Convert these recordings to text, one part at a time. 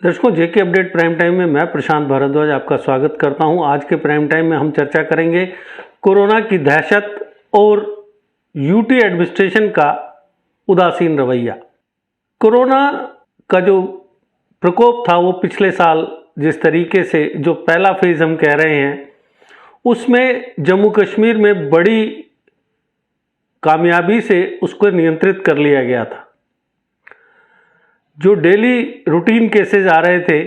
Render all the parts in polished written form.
दर्शकों, जेके update prime time में मैं प्रशांत भारद्वाज आपका स्वागत करता हूं। आज के प्राइम टाइम में हम चर्चा करेंगे कोरोना की दहशत और यूटी एडमिनिस्ट्रेशन का उदासीन रवैया। कोरोना का जो प्रकोप था वो पिछले साल जिस तरीके से जो पहला फेज हम कह रहे हैं उसमें जम्मू कश्मीर में बड़ी कामयाबी से उसको नियंत्रित कर लिया गया था। जो डेली रूटीन केसेस आ रहे थे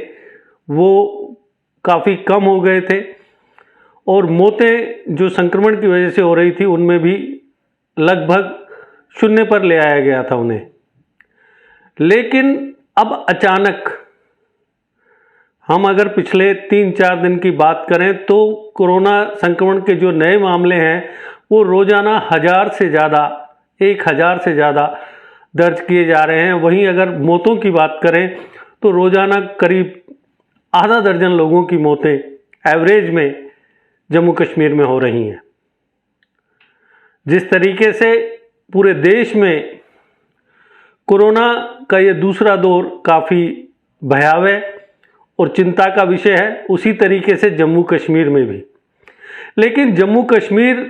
वो काफ़ी कम हो गए थे और मौतें जो संक्रमण की वजह से हो रही थी उनमें भी लगभग शून्य पर ले आया गया था उन्हें। लेकिन अब अचानक हम अगर पिछले 3-4 दिन की बात करें तो कोरोना संक्रमण के जो नए मामले हैं वो रोज़ाना 1000 से ज़्यादा 1000 से ज़्यादा दर्ज किए जा रहे हैं। वहीं अगर मौतों की बात करें तो रोज़ाना करीब आधा दर्जन लोगों की मौतें एवरेज में जम्मू कश्मीर में हो रही हैं। जिस तरीके से पूरे देश में कोरोना का ये दूसरा दौर काफ़ी भयावह और चिंता का विषय है, उसी तरीके से जम्मू कश्मीर में भी। लेकिन जम्मू कश्मीर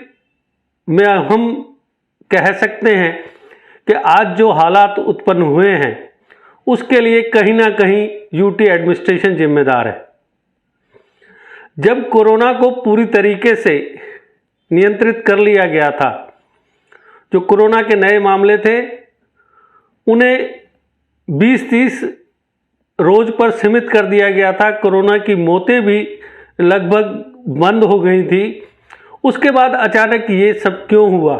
में हम कह सकते हैं कि आज जो हालात उत्पन्न हुए हैं उसके लिए कहीं ना कहीं यूटी एडमिनिस्ट्रेशन जिम्मेदार है। जब कोरोना को पूरी तरीके से नियंत्रित कर लिया गया था, जो कोरोना के नए मामले थे उन्हें 20-30 रोज पर सीमित कर दिया गया था। कोरोना की मौतें भी लगभग बंद हो गई थी। उसके बाद अचानक ये सब क्यों हुआ?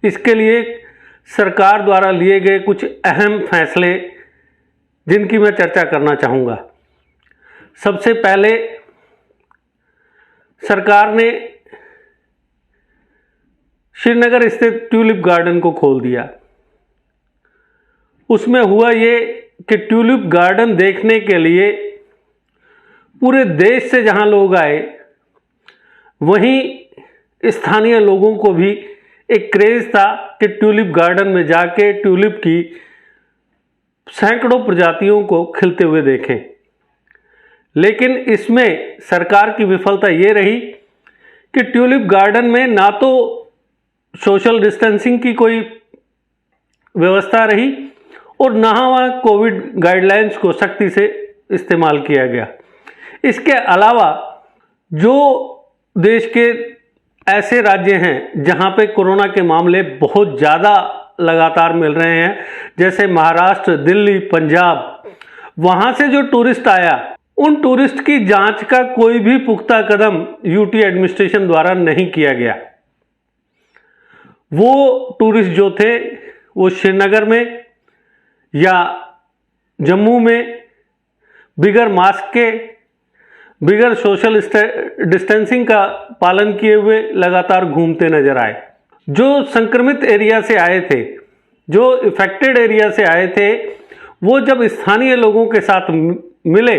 इसके लिए सरकार द्वारा लिए गए कुछ अहम फैसले जिनकी मैं चर्चा करना चाहूँगा। सबसे पहले सरकार ने श्रीनगर स्थित ट्यूलिप गार्डन को खोल दिया। उसमें हुआ ये कि ट्यूलिप गार्डन देखने के लिए पूरे देश से जहाँ लोग आए वहीं स्थानीय लोगों को भी एक क्रेज था कि ट्यूलिप गार्डन में जाके ट्यूलिप की सैकड़ों प्रजातियों को खिलते हुए देखें। लेकिन इसमें सरकार की विफलता ये रही कि ट्यूलिप गार्डन में ना तो सोशल डिस्टेंसिंग की कोई व्यवस्था रही और ना वहाँ कोविड गाइडलाइंस को सख्ती से इस्तेमाल किया गया। इसके अलावा जो देश के ऐसे राज्य हैं जहां पे कोरोना के मामले बहुत ज़्यादा लगातार मिल रहे हैं, जैसे महाराष्ट्र, दिल्ली, पंजाब, वहां से जो टूरिस्ट आया उन टूरिस्ट की जांच का कोई भी पुख्ता कदम यूटी एडमिनिस्ट्रेशन द्वारा नहीं किया गया। वो टूरिस्ट जो थे वो श्रीनगर में या जम्मू में बिगर मास्क के, बिगर सोशल डिस्टेंसिंग का पालन किए हुए लगातार घूमते नजर आए। जो संक्रमित एरिया से आए थे, जो इफेक्टेड एरिया से आए थे, वो जब स्थानीय लोगों के साथ मिले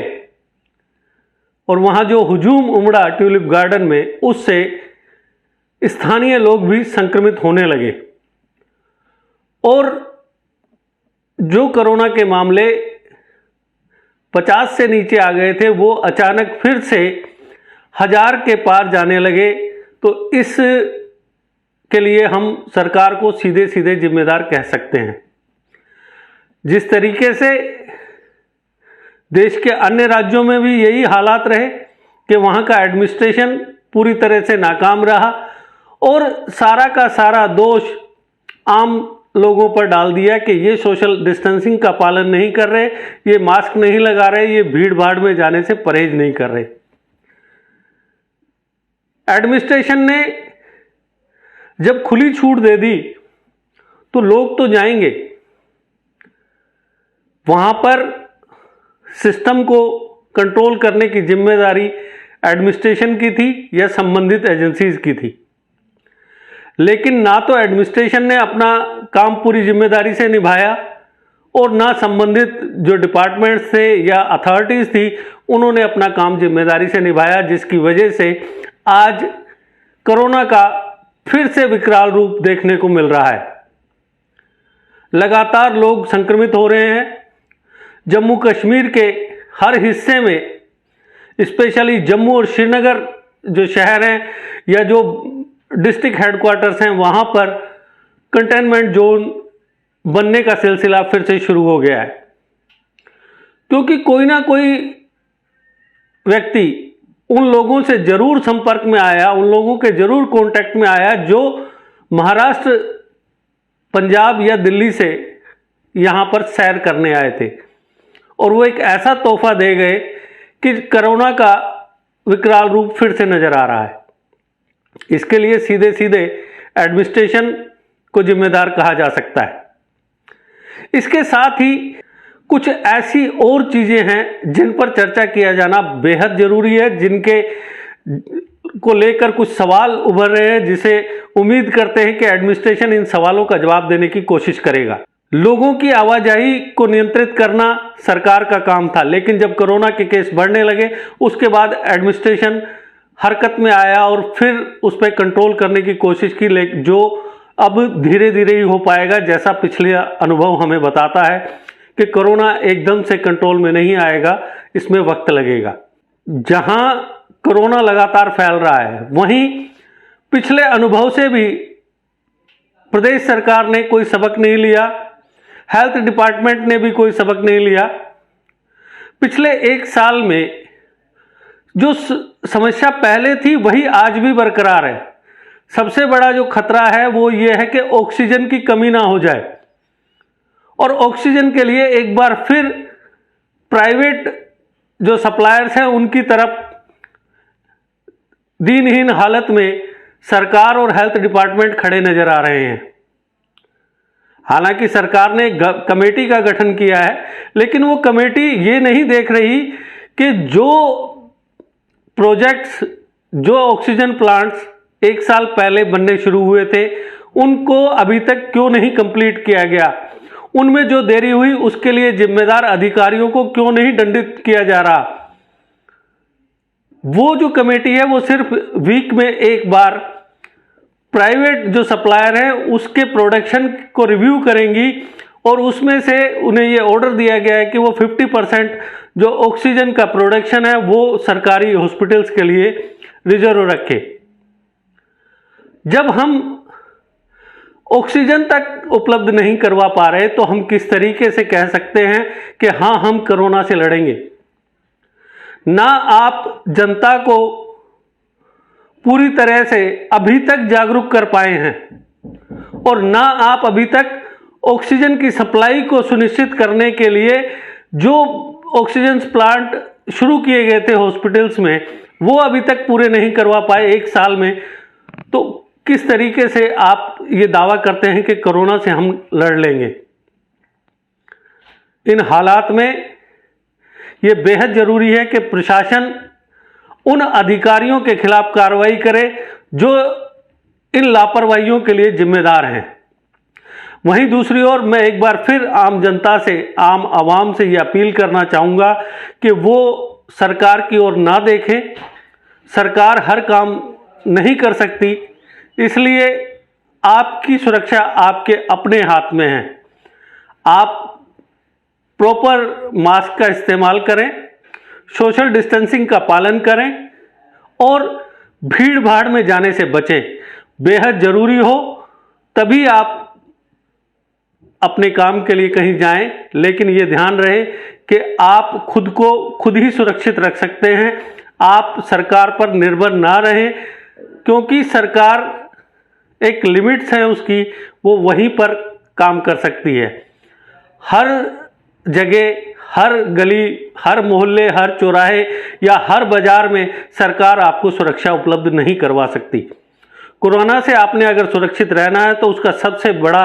और वहाँ जो हुजूम उमड़ा ट्यूलिप गार्डन में, उससे स्थानीय लोग भी संक्रमित होने लगे और जो कोरोना के मामले 50 से नीचे आ गए थे वो अचानक फिर से 1000 के पार जाने लगे। तो इस के लिए हम सरकार को सीधे सीधे जिम्मेदार कह सकते हैं। जिस तरीके से देश के अन्य राज्यों में भी यही हालात रहे कि वहाँ का एडमिनिस्ट्रेशन पूरी तरह से नाकाम रहा और सारा का सारा दोष आम लोगों पर डाल दिया कि ये सोशल डिस्टेंसिंग का पालन नहीं कर रहे, ये मास्क नहीं लगा रहे, ये भीड़ भाड़ में जाने से परहेज नहीं कर रहे। एडमिनिस्ट्रेशन ने जब खुली छूट दे दी तो लोग तो जाएंगे, वहां पर सिस्टम को कंट्रोल करने की जिम्मेदारी एडमिनिस्ट्रेशन की थी या संबंधित एजेंसीज की थी। लेकिन ना तो एडमिनिस्ट्रेशन ने अपना काम पूरी जिम्मेदारी से निभाया और ना संबंधित जो डिपार्टमेंट्स थे या अथॉरिटीज़ थी उन्होंने अपना काम जिम्मेदारी से निभाया, जिसकी वजह से आज कोरोना का फिर से विकराल रूप देखने को मिल रहा है। लगातार लोग संक्रमित हो रहे हैं। जम्मू कश्मीर के हर हिस्से में, स्पेशली जम्मू और श्रीनगर जो शहर हैं या जो डिस्ट्रिक्ट हेडक्वार्टर्स हैं, वहाँ पर कंटेनमेंट जोन बनने का सिलसिला फिर से शुरू हो गया है। क्योंकि कोई ना कोई व्यक्ति उन लोगों से जरूर संपर्क में आया, उन लोगों के जरूर कांटेक्ट में आया जो महाराष्ट्र, पंजाब या दिल्ली से यहाँ पर सैर करने आए थे, और वो एक ऐसा तोहफा दे गए कि कोरोना का विकराल रूप फिर से नजर आ रहा है। इसके लिए सीधे सीधे एडमिनिस्ट्रेशन को जिम्मेदार कहा जा सकता है। इसके साथ ही कुछ ऐसी और चीजें हैं जिन पर चर्चा किया जाना बेहद जरूरी है, जिनके को लेकर कुछ सवाल उभर रहे हैं, जिसे उम्मीद करते हैं कि एडमिनिस्ट्रेशन इन सवालों का जवाब देने की कोशिश करेगा। लोगों की आवाजाही को नियंत्रित करना सरकार का काम था, लेकिन जब कोरोना के केस बढ़ने लगे उसके बाद एडमिनिस्ट्रेशन हरकत में आया और फिर उस पर कंट्रोल करने की कोशिश की, लेकिन जो अब धीरे धीरे ही हो पाएगा। जैसा पिछले अनुभव हमें बताता है कि कोरोना एकदम से कंट्रोल में नहीं आएगा, इसमें वक्त लगेगा। जहां कोरोना लगातार फैल रहा है, वहीं पिछले अनुभव से भी प्रदेश सरकार ने कोई सबक नहीं लिया, हेल्थ डिपार्टमेंट ने भी कोई सबक नहीं लिया। पिछले एक साल में जो समस्या पहले थी वही आज भी बरकरार है। सबसे बड़ा जो खतरा है वो ये है कि ऑक्सीजन की कमी ना हो जाए, और ऑक्सीजन के लिए एक बार फिर प्राइवेट जो सप्लायर्स हैं उनकी तरफ दीनहीन हालत में सरकार और हेल्थ डिपार्टमेंट खड़े नजर आ रहे हैं। हालांकि सरकार ने कमेटी का गठन किया है, लेकिन वो कमेटी ये नहीं देख रही कि जो प्रोजेक्ट्स, जो ऑक्सीजन प्लांट्स एक साल पहले बनने शुरू हुए थे, उनको अभी तक क्यों नहीं कंप्लीट किया गया, उनमें जो देरी हुई उसके लिए जिम्मेदार अधिकारियों को क्यों नहीं दंडित किया जा रहा। वो जो कमेटी है वो सिर्फ वीक में एक बार प्राइवेट जो सप्लायर है उसके प्रोडक्शन को रिव्यू करेंगी, और उसमें से उन्हें ये ऑर्डर दिया गया है कि वो 50% जो ऑक्सीजन का प्रोडक्शन है वो सरकारी हॉस्पिटल्स के लिए रिजर्व रखे। जब हम ऑक्सीजन तक उपलब्ध नहीं करवा पा रहे तो हम किस तरीके से कह सकते हैं कि हाँ हम कोरोना से लड़ेंगे। ना आप जनता को पूरी तरह से अभी तक जागरूक कर पाए हैं, और ना आप अभी तक ऑक्सीजन की सप्लाई को सुनिश्चित करने के लिए जो ऑक्सीजन प्लांट शुरू किए गए थे हॉस्पिटल्स में वो अभी तक पूरे नहीं करवा पाए एक साल में। तो किस तरीके से आप ये दावा करते हैं कि कोरोना से हम लड़ लेंगे। इन हालात में ये बेहद जरूरी है कि प्रशासन उन अधिकारियों के खिलाफ कार्रवाई करे जो इन लापरवाहियों के लिए जिम्मेदार हैं। वहीं दूसरी ओर मैं एक बार फिर आम जनता से, आम आवाम से ये अपील करना चाहूँगा कि वो सरकार की ओर ना देखें। सरकार हर काम नहीं कर सकती, इसलिए आपकी सुरक्षा आपके अपने हाथ में है। आप प्रॉपर मास्क का इस्तेमाल करें, सोशल डिस्टेंसिंग का पालन करें और भीड़ भाड़ में जाने से बचें। बेहद ज़रूरी हो तभी आप अपने काम के लिए कहीं जाएं, लेकिन ये ध्यान रहे कि आप खुद को खुद ही सुरक्षित रख सकते हैं। आप सरकार पर निर्भर ना रहें, क्योंकि सरकार एक लिमिट्स है उसकी, वो वहीं पर काम कर सकती है। हर जगह, हर गली, हर मोहल्ले, हर चौराहे या हर बाजार में सरकार आपको सुरक्षा उपलब्ध नहीं करवा सकती। कोरोना से आपने अगर सुरक्षित रहना है तो उसका सबसे बड़ा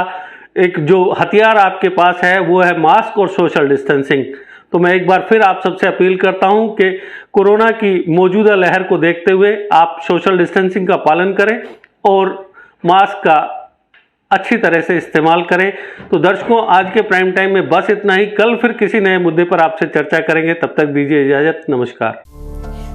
एक जो हथियार आपके पास है वो है मास्क और सोशल डिस्टेंसिंग। तो मैं एक बार फिर आप सबसे अपील करता हूं कि कोरोना की मौजूदा लहर को देखते हुए आप सोशल डिस्टेंसिंग का पालन करें और मास्क का अच्छी तरह से इस्तेमाल करें। तो दर्शकों, आज के प्राइम टाइम में बस इतना ही। कल फिर किसी नए मुद्दे पर आपसे चर्चा करेंगे। तब तक दीजिए इजाजत। नमस्कार।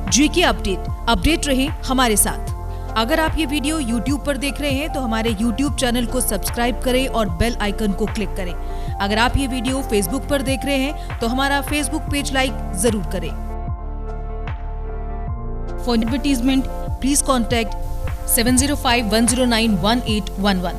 GK अपडेट रहे हमारे साथ। अगर आप ये वीडियो YouTube पर देख रहे हैं तो हमारे YouTube चैनल को सब्सक्राइब करें और बेल आइकन को क्लिक करें। अगर आप ये वीडियो Facebook पर देख रहे हैं तो हमारा Facebook पेज लाइक जरूर करें। For advertisement please contact 705-109-1811।